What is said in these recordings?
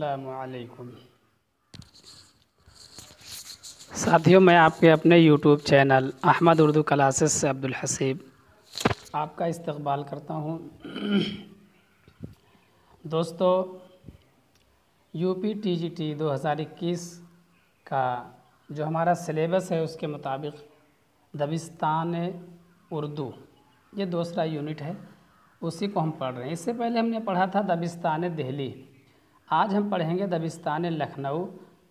अस्सलामुअलैकुम साथियों, मैं आपके अपने YouTube channel Ahmad Urdu classes से अब्दुल हसीब आपका इस्तकबाल करता हूँ। दोस्तों, यूपी टीजीटी 2021 का जो हमारा सिलेबस है उसके मुताबिक दबिस्तान उर्दू ये दूसरा यूनिट है, उसी को हम पढ़ रहे हैं। इससे पहले हमने पढ़ा था दबिस्तान दिल्ली। आज हम पढ़ेंगे दबिस्तान लखनऊ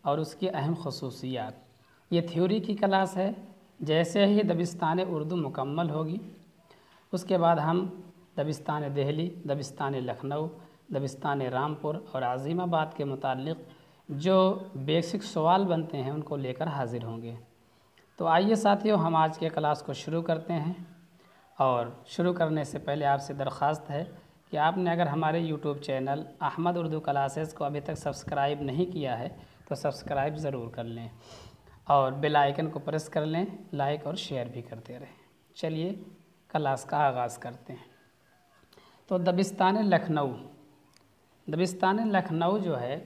और उसकी अहम खसूसियात। ये थ्योरी की क्लास है। जैसे ही दबिस्तान उर्दू मुकम्मल होगी उसके बाद हम दबिस्तान दिल्ली, दबिस्तान लखनऊ, दबिस्तान रामपुर और आज़िमाबाद के मुताल्लिक़ जो बेसिक सवाल बनते हैं उनको लेकर हाज़िर होंगे। तो आइए साथियों, हम आज के क्लास को शुरू करते हैं। और शुरू करने से पहले आपसे दरख्वास्त है कि आपने अगर हमारे YouTube channel Ahmad Urdu classes को अभी तक सब्सक्राइब नहीं किया है तो सब्सक्राइब ज़रूर कर लें और बेल आइकन को प्रेस कर लें, लाइक और शेयर भी करते रहें। चलिए क्लास का आगाज़ करते हैं। तो दबिस्तान लखनऊ जो है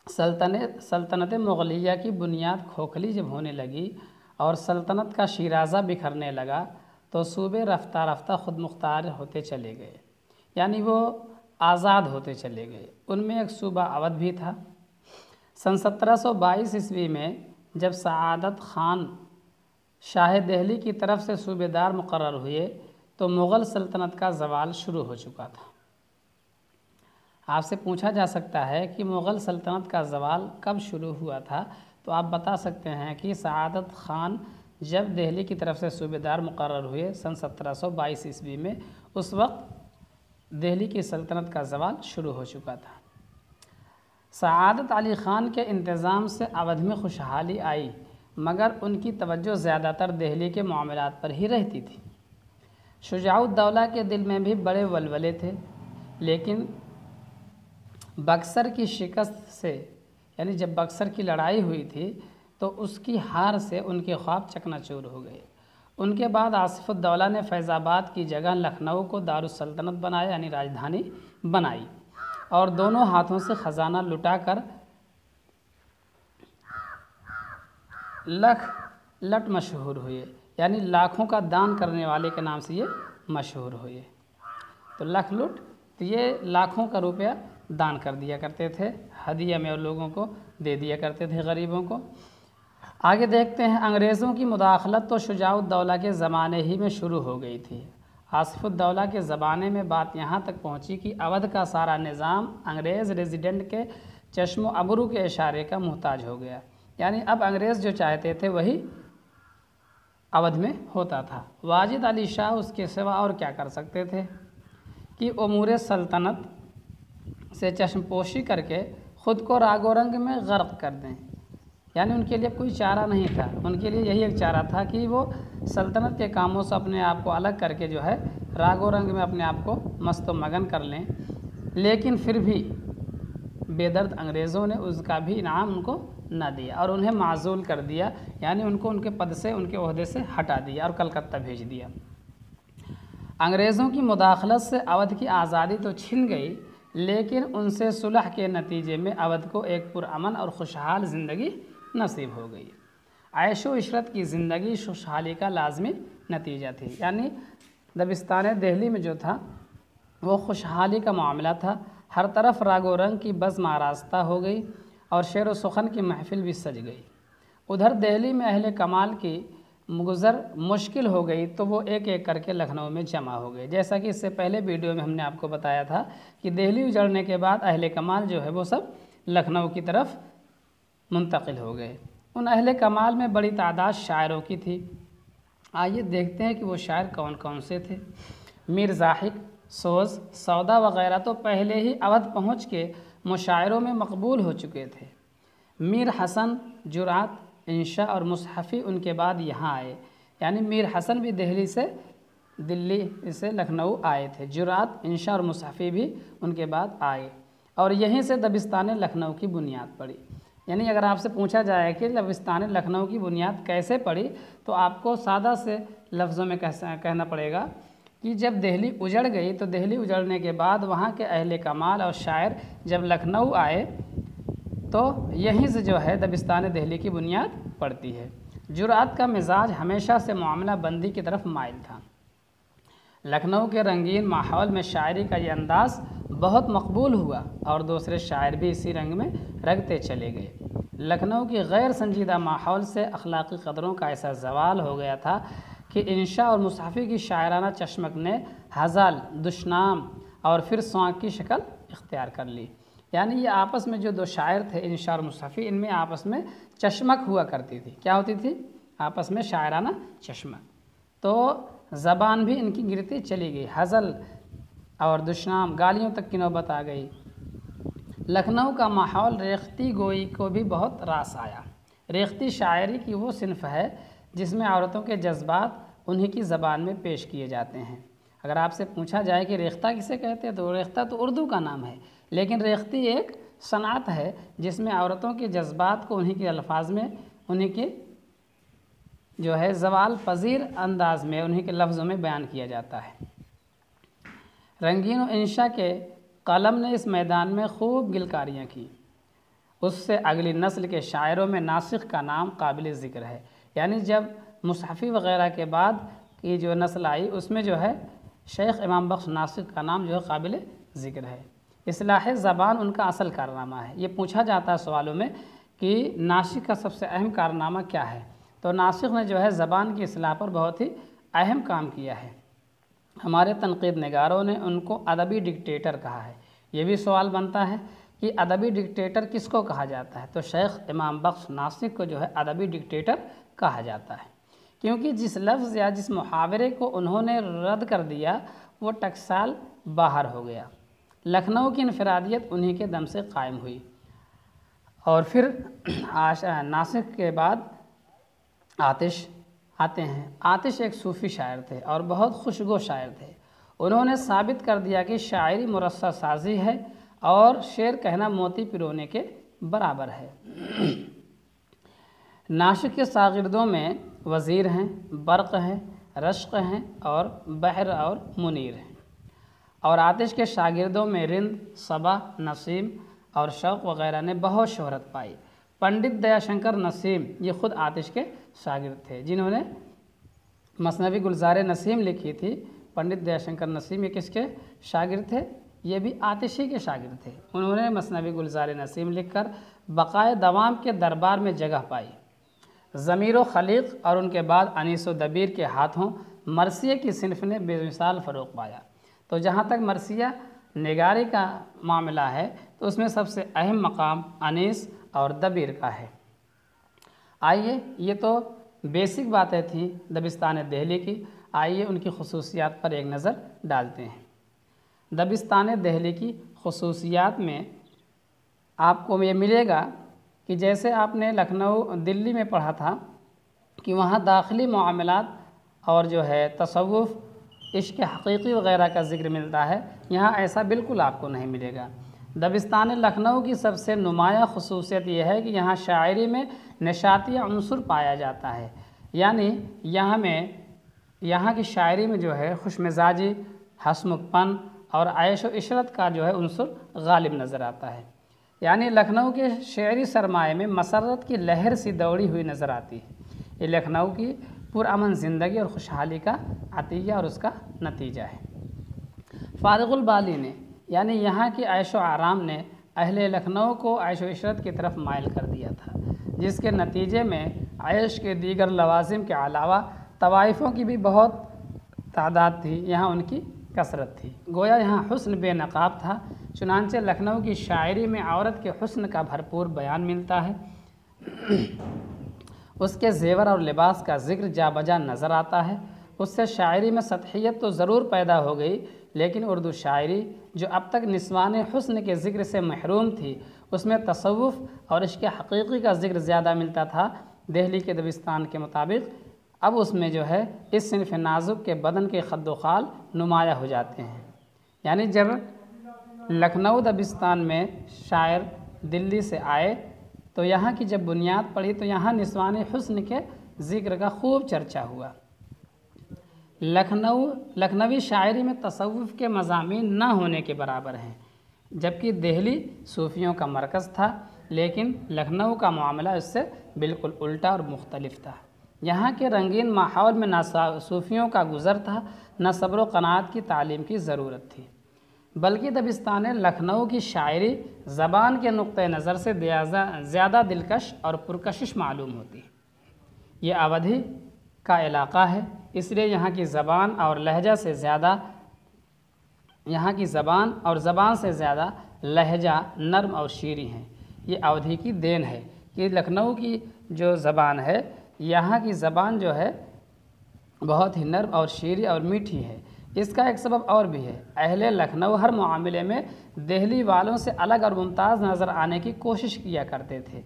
सल्तनत मुग़लिया की बुनियाद खोखली जब होने लगी और सल्तनत का शिराज़ा बिखरने लगा तो सूबे रफ्ता रफ्ता ख़ुद मुख्तार होते चले गए, यानी वो आज़ाद होते चले गए। उनमें एक सूबा अवध भी था। सन 1722 ईस्वी में जब सआदत ख़ान शाह दिल्ली की तरफ से सूबेदार मुकर्रर हुए तो मुग़ल सल्तनत का ज़वाल शुरू हो चुका था। आपसे पूछा जा सकता है कि मुग़ल सल्तनत का ज़वाल कब शुरू हुआ था, तो आप बता सकते हैं कि सआदत ख़ान जब दिल्ली की तरफ से सूबेदार मुकर्रर हुए सन 1722 ईस्वी में, उस वक्त दिल्ली की सल्तनत का ज़वाल शुरू हो चुका था। सआदत अली ख़ान के इंतज़ाम से अवध में खुशहाली आई, मगर उनकी तवज्जो ज़्यादातर दिल्ली के मामलात पर ही रहती थी। शुजाउद्दौला के दिल में भी बड़े वलवले थे, लेकिन बक्सर की शिकस्त से, यानी जब बक्सर की लड़ाई हुई थी तो उसकी हार से उनके ख्वाब चकनाचूर हो गए। उनके बाद आसिफुद्दौला ने फैज़ाबाद की जगह लखनऊ को दारुस्सल्तनत बनाया, यानी राजधानी बनाई, और दोनों हाथों से ख़जाना लुटाकर लख मशहूर हुए, यानी लाखों का दान करने वाले के नाम से ये मशहूर हुए। तो लख लुट, तो ये लाखों का रुपया दान कर दिया करते थे, हदिया में और लोगों को दे दिया करते थे, गरीबों को। आगे देखते हैं। अंग्रेज़ों की मुदाखलत तो शुजाउद्दौला के ज़माने ही में शुरू हो गई थी। आसिफुद्दौला के ज़माने में बात यहाँ तक पहुँची कि अवध का सारा निज़ाम अंग्रेज़ रेजिडेंट के चश्मो अबरू के इशारे का मोहताज हो गया, यानी अब अंग्रेज़ जो चाहते थे वही अवध में होता था। वाजिद अली शाह उसके सिवा और क्या कर सकते थे कि उमूर सल्तनत से चश्मपोशी करके ख़ुद को रागो रंग में गर्क कर दें, यानी उनके लिए कोई चारा नहीं था। उनके लिए यही एक चारा था कि वो सल्तनत के कामों से अपने आप को अलग करके जो है रागो रंग में अपने आप को मस्त मगन कर लें। लेकिन फिर भी बेदर्द अंग्रेज़ों ने उसका भी इनाम उनको न दिया और उन्हें माज़ूल कर दिया, यानी उनको उनके पद से, उनके ओहदे से हटा दिया और कलकत्ता भेज दिया। अंग्रेज़ों की मुदाखलत से अवध की आज़ादी तो छिन गई, लेकिन उनसे सुलह के नतीजे में अवध को एक पुरअमन और खुशहाल ज़िंदगी नसीब हो गई। ऐशो इशरत की ज़िंदगी खुशहाली का लाजमी नतीजा थी, यानी दबिस्तान दिल्ली में जो था वो खुशहाली का मामला था। हर तरफ रागो रंग की बज़्म आरास्ता हो गई और शेर व सुखन की महफिल भी सज गई। उधर दिल्ली में अहले कमाल की गुज़र मुश्किल हो गई तो वो एक एक करके लखनऊ में जमा हो गए। जैसा कि इससे पहले वीडियो में हमने आपको बताया था कि दिल्ली उजड़ने के बाद अहले कमाल जो है वो सब लखनऊ की तरफ मुंतकिल हो गए। उन अहले कमाल में बड़ी तादाद शायरों की थी। आइए देखते हैं कि वो शायर कौन कौन से थे। मीर ज़ाहिद, सोज़, सौदा वग़ैरह तो पहले ही अवध पहुँच के मुशायरों में मकबूल हो चुके थे। मीर हसन, जुरात, इंशा और मुसहफ़ी उनके बाद यहाँ आए, यानी मीर हसन भी दिल्ली से लखनऊ आए थे। जुरात, इंशा और मुसहफ़ी भी उनके बाद आए और यहीं से दबिस्तान लखनऊ की बुनियाद पड़ी। यानी अगर आपसे पूछा जाए कि दबिस्तान लखनऊ की बुनियाद कैसे पड़ी, तो आपको सादा से लफ्ज़ों में कहना पड़ेगा कि जब दिल्ली उजड़ गई तो दिल्ली उजड़ने के बाद वहाँ के अहले कमाल और शायर जब लखनऊ आए तो यहीं से जो है दबिस्तान दिल्ली की बुनियाद पड़ती है। जुरात का मिजाज हमेशा से मामला बंदी की तरफ माइल था। लखनऊ के रंगीन माहौल में शायरी का ये अंदाज़ बहुत मकबूल हुआ और दूसरे शायर भी इसी रंग में रंगते चले गए। लखनऊ की गैर संजीदा माहौल से अखलाकी कदरों का ऐसा जवाल हो गया था कि इंशा और मुसहफ़ी की शायराना चश्मक ने हज़ल, दुशनाम और फिर स्वांग की शक्ल इख्तियार कर ली। यानी ये आपस में जो दो शायर थे इंशा और मुसहफ़ी, इनमें आपस में चश्मक हुआ करती थी। क्या होती थी? आपस में शायराना चश्मक। तो ज़बान भी इनकी गिरती चली गई, हज़ल और दुशनाम, गालियों तक की नौबत आ गई। लखनऊ का माहौल रेख्ती गोई को भी बहुत रास आया। रेख्ती शायरी की वो सिनफ है जिसमें औरतों के जज्बात उन्हीं की ज़बान में पेश किए जाते हैं। अगर आपसे पूछा जाए कि रेख्ता किसे कहते हैं तो रेख्ता तो उर्दू का नाम है, लेकिन रेख्ती एक सनात है जिसमें औरतों के जज्बात को उन्हीं के अल्फाज में, उन्हीं के जो है ज़वाल पजीर अंदाज में, उन्हीं के लफ्ज़ों में बयान किया जाता है। रंगीन और इंशा के कलम ने इस मैदान में खूब गिलकारियाँ की। उससे अगली नस्ल के शायरों में नासिख का नाम काबिल ज़िक्र है। यानी जब मुसहफ़ी वग़ैरह के बाद की जो नस्ल आई उसमें जो है शेख इमाम बख्श नासिख का नाम जो है काबिल ज़िक्र है। इस्लाह ज़बान उनका असल कारनामा है। ये पूछा जाता है सवालों में कि नासिख का सबसे अहम कारनामा क्या है, तो नासिख ने जो है ज़बान की इस्लाह पर बहुत ही अहम काम किया है। हमारे तनक़ीद निगारों ने उनको अदबी डिक्टेटर कहा है। ये भी सवाल बनता है कि अदबी डिक्टेटर किसको कहा जाता है, तो शेख इमाम बख्श नासिख को जो है अदबी डिक्टेटर कहा जाता है, क्योंकि जिस लफ्ज़ या जिस मुहावरे को उन्होंने रद्द कर दिया वो टकसाल बाहर हो गया। लखनऊ की इनफरादियत उन्हीं के दम से कायम हुई। और फिर नासिख के बाद आतिश आते हैं। आतिश एक सूफ़ी शायर थे और बहुत खुशगो शायर थे। उन्होंने साबित कर दिया कि शायरी मुरस्सा साजी है और शेर कहना मोती पिरोने के बराबर है। नाशिक के शागिर्दों में वज़ीर हैं, बर्क़ हैं, रश्क हैं और बहर और मुनीर हैं। और आतिश के शागिर्दों में रिंद, सबा, नसीम और शौक़ वग़ैरह ने बहुत शोहरत पाई। पंडित दयाशंकर नसीम ये ख़ुद आतिश के शागिर्द थे, जिन्होंने मसनवी गुलज़ार नसीम लिखी थी। पंडित दयाशंकर नसीम ये किसके शागिर्द थे? ये भी आतिशी के शागिर्द थे। उन्होंने मसनवी गुलज़ार नसीम लिखकर बक़ाए दवाम के दरबार में जगह पाई। ज़मीर व खलीक़ और उनके बाद अनीस व दबीर के हाथों मरसिया की सिनफ ने बेमिसाल फ़रोग़ पाया। तो जहाँ तक मरसिया निगारी का मामला है तो उसमें सबसे अहम मकाम अनीस और दबीर का है। आइए, ये तो बेसिक बातें थी दबिस्तान दिल्ली की। आइए उनकी खसूसियात पर एक नज़र डालते हैं। दबिस्तान दिल्ली की खसूसियात में आपको ये मिलेगा कि जैसे आपने लखनऊ दिल्ली में पढ़ा था कि वहाँ दाखिली मामलात और जो है तसव्वुफ़, इश्क़ हक़ीक़ी वग़ैरह का ज़िक्र मिलता है, यहाँ ऐसा बिल्कुल आपको नहीं मिलेगा। दबिस्तान लखनऊ की सबसे नुमायाँ ख़ुसूसियत यह है कि यहाँ शायरी में नशाती उन्सुर पाया जाता है। यानी यहाँ की शायरी में जो है खुशमिजाजी, हंसमुखपन और ऐश व इशरत का जो है उन्सुर गालिब नज़र आता है। यानी लखनऊ के शेरी सरमाए में मसरत की लहर सी दौड़ी हुई नज़र आती है। ये लखनऊ की पुरअमन ज़िंदगी और खुशहाली का अतिया और उसका नतीजा है। फारिगुल बाली ने यानी यहाँ की ऐश व आराम ने अहले लखनऊ को ऐश व इशरत की तरफ माइल कर दिया था, जिसके नतीजे में ऐश के दीगर लवाजिम के अलावा तवाइफ़ों की भी बहुत तादाद थी, यहाँ उनकी कसरत थी। गोया यहाँ हुस्न बेनकाब था। चुनांचे लखनऊ की शायरी में औरत के हुस्न का भरपूर बयान मिलता है। उसके जेवर और लिबास का ज़िक्र जाबजा नज़र आता है। उससे शायरी में सतहियत तो ज़रूर पैदा हो गई, लेकिन उर्दू शायरी जो अब तक निस्वान हुस्न के ज़िक्र से महरूम थी, उसमें तसव्वुफ़ और इश्क़ हक़ीक़ी का ज़िक्र ज़्यादा मिलता था। दिल्ली के दबिस्तान के मुताबिक अब उसमें जो है इस सिनफ़ नाजुक के बदन के खद्दोखाल नुमाया हो जाते हैं। यानी जब लखनऊ दबिस्तान में शायर दिल्ली से आए तो यहाँ की जब बुनियाद पड़ी तो यहाँ निस्वान हुस्न के ज़िक्र का खूब चर्चा हुआ। लखनवी शायरी में तसव्वुफ़ के मज़ामीन न होने के बराबर हैं, जबकि दिल्ली सूफ़ियों का मरकज़ था, लेकिन लखनऊ का मामला इससे बिल्कुल उल्टा और मुख्तलिफ था। यहाँ के रंगीन माहौल में न सूफ़ियों का गुज़र था, न सब्र व क़नाअत की तालीम की ज़रूरत थी, बल्कि दबिस्तान लखनऊ की शायरी ज़बान के नुक्ते नज़र से ज़्यादा दिलकश और पुरकशिश मालूम होती है। ये अवधि का इलाक़ा है, इसलिए यहाँ की ज़बान और ज़बान से ज़्यादा लहजा नर्म और शीरी हैं। ये अवधि की देन है कि लखनऊ की जो ज़बान है, यहाँ की ज़बान जो है बहुत ही नर्म और शीरी और मीठी है। इसका एक सबब और भी है, अहले लखनऊ हर मामले में दिल्ली वालों से अलग और मुमताज़ नज़र आने की कोशिश किया करते थे।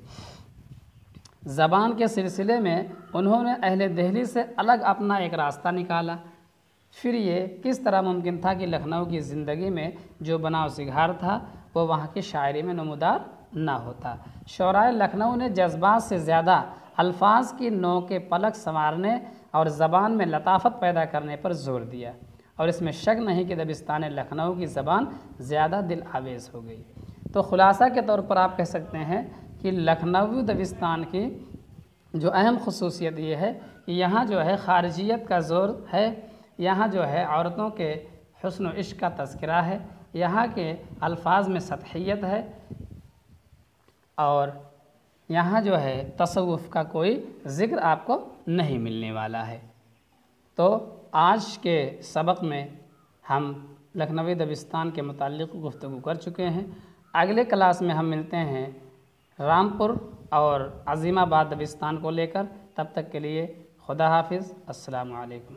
ज़बान के सिलसिले में उन्होंने अहले दिल्ली से अलग अपना एक रास्ता निकाला। फिर ये किस तरह मुमकिन था कि लखनऊ की ज़िंदगी में जो बनाव सिगार था वो वहाँ की शायरी में नमूदार ना होता। शोराए लखनऊ ने जज्बात से ज़्यादा अल्फाज की नोक पलक संवारने और ज़बान में लताफ़त पैदा करने पर जोर दिया, और इसमें शक नहीं कि दबिस्तान लखनऊ की ज़बान ज़्यादा दिल आवेज़ हो गई। तो ख़ुलासा के तौर पर आप कह सकते हैं कि लखनऊ दबिस्तान की जो अहम ख़ुसूसियत ये है कि यहाँ जो है ख़ारिजियत का ज़ोर है, यहाँ जो है औरतों के हुस्न व इश्क का तज़किरा है, यहाँ के अल्फाज में सतहियत है, और यहाँ जो है तसव्वुफ़ का कोई ज़िक्र आपको नहीं मिलने वाला है। तो आज के सबक में हम लखनवी दबिस्तान के मुताल्लिक़ गुफ्तगू कर चुके हैं। अगले क्लास में हम मिलते हैं रामपुर और अज़ीमाबाद दबिस्तान को लेकर। तब तक के लिए खुदा हाफिज़, अस्सलामु अलैकुम।